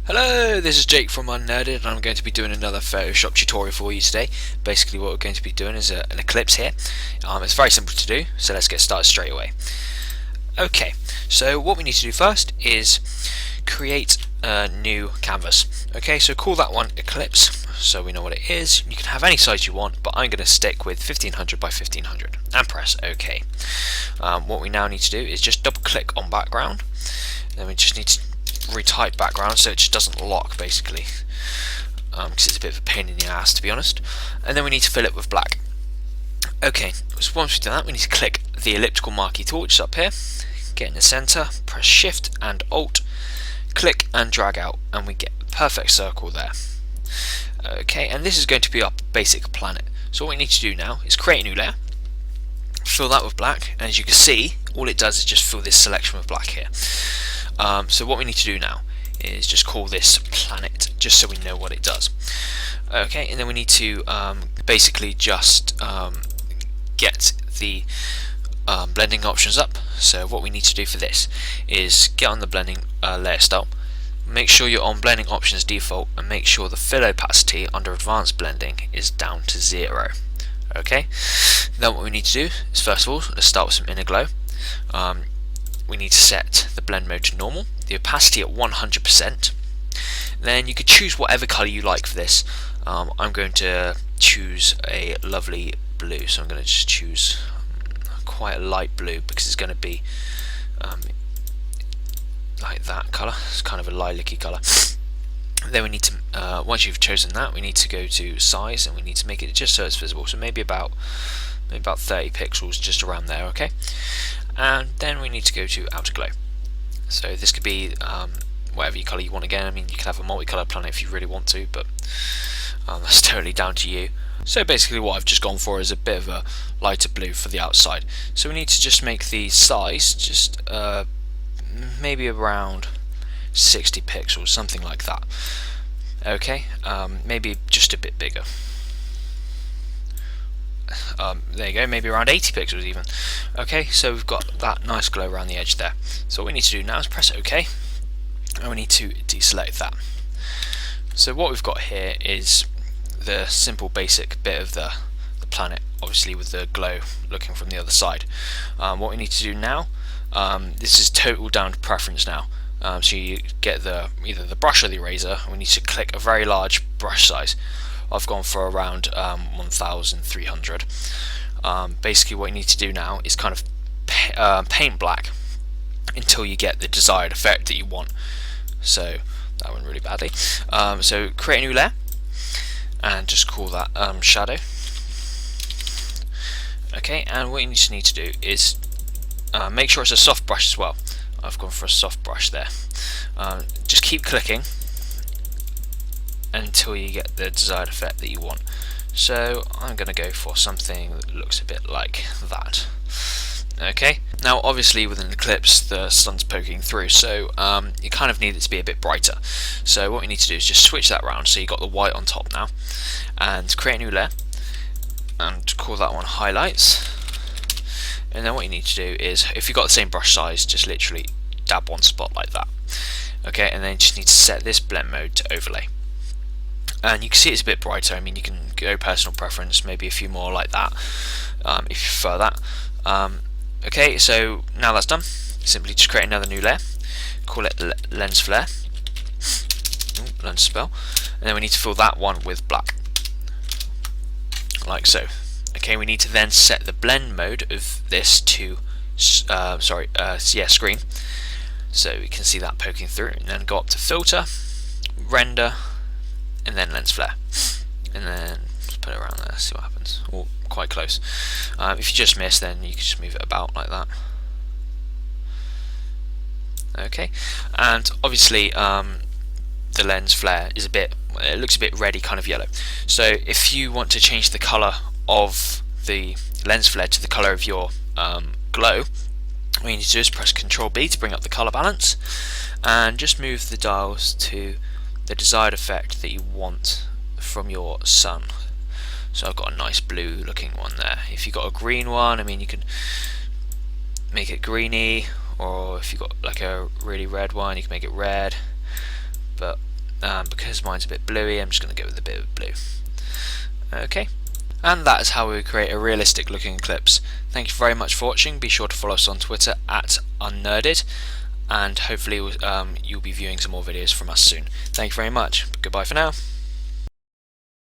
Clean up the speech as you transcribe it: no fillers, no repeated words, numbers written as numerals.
Hello, this is Jake from UnNerded, and I'm going to be doing another Photoshop tutorial for you today. Basically what we're going to be doing is an Eclipse here. It's very simple to do, so let's get started straight away. Okay, so what we need to do first is create a new canvas. Okay, so call that one Eclipse, so we know what it is. You can have any size you want, but I'm going to stick with 1500 by 1500 and press OK. What we now need to do is just double click on background, then we just need to retype background so it just doesn't lock, basically, because it's a bit of a pain in the ass, to be honest. And then we need to fill it with black. Okay, so once we've done that, we need to click the elliptical marquee tool which is up here, get in the center, press Shift and Alt, click and drag out, and we get a perfect circle there. Okay, and this is going to be our basic planet. So what we need to do now is create a new layer, fill that with black, and as you can see, all it does is just fill this selection with black here. So what we need to do now is just call this planet, just so we know what it does. Okay, and then we need to basically just get the blending options up. So what we need to do for this is get on the blending layer style, make sure you're on blending options default, and make sure the fill opacity under advanced blending is down to 0. Okay, then what we need to do is, first of all, let's start with some inner glow. We need to set the blend mode to normal, the opacity at 100%. Then you could choose whatever colour you like for this. I'm going to choose a lovely blue, so I'm going to just choose quite a light blue because it's going to be like that colour. It's kind of a lilac-y colour. Then we need to, once you've chosen that, we need to go to size, and we need to make it just so it's visible. So maybe about 30 pixels, just around there. Okay. And then we need to go to outer glow. So this could be whatever colour you want. Again, I mean, you can have a multicolour planet if you really want to, but that's totally down to you. So basically what I've just gone for is a bit of a lighter blue for the outside. So we need to just make the size just maybe around 60 pixels, something like that. Okay, maybe just a bit bigger. There you go, maybe around 80 pixels even. Okay, so we've got that nice glow around the edge there. So what we need to do now is press OK, and we need to deselect that. So what we've got here is the simple basic bit of the planet, obviously with the glow looking from the other side. What we need to do now, this is total down to preference now. So you get either the brush or the eraser, and we need to click a very large brush size. I've gone for around 1300. Basically what you need to do now is kind of paint black until you get the desired effect that you want. So that went really badly. So create a new layer and just call that shadow. Okay, and what you just need to do is make sure it's a soft brush as well. I've gone for a soft brush there. Just keep clicking until you get the desired effect that you want. So I'm going to go for something that looks a bit like that. Okay, now obviously with an eclipse the sun's poking through, so you kind of need it to be a bit brighter. So what we need to do is just switch that around so you got the white on top now, and create a new layer and call that one highlights. And then what you need to do is, if you've got the same brush size, just literally dab one spot like that. Okay, and then you just need to set this blend mode to overlay. And you can see it's a bit brighter. I mean, you can go personal preference, maybe a few more like that, if you prefer that. Okay, so now that's done, simply just create another new layer, call it lens flare, lens spell, and then we need to fill that one with black, like so. Okay, we need to then set the blend mode of this to screen, so we can see that poking through, and then go up to filter, render, and then lens flare, and then just put it around there, see what happens. Oh, quite close. If you just miss, then you can just move it about like that. Okay, and obviously the lens flare is it looks a bit reddy, kind of yellow. So if you want to change the color of the lens flare to the color of your glow, what you need to do is press Ctrl B to bring up the color balance, and just move the dials to the desired effect that you want from your sun. So I've got a nice blue looking one there. If you've got a green one, I mean, you can make it greeny, or if you've got like a really red one, you can make it red. But because mine's a bit bluey, I'm just going to go with a bit of blue. Okay, and that is how we create a realistic looking eclipse. Thank you very much for watching. Be sure to follow us on Twitter at UnNerded, and hopefully you'll be viewing some more videos from us soon. Thank you very much. Goodbye for now.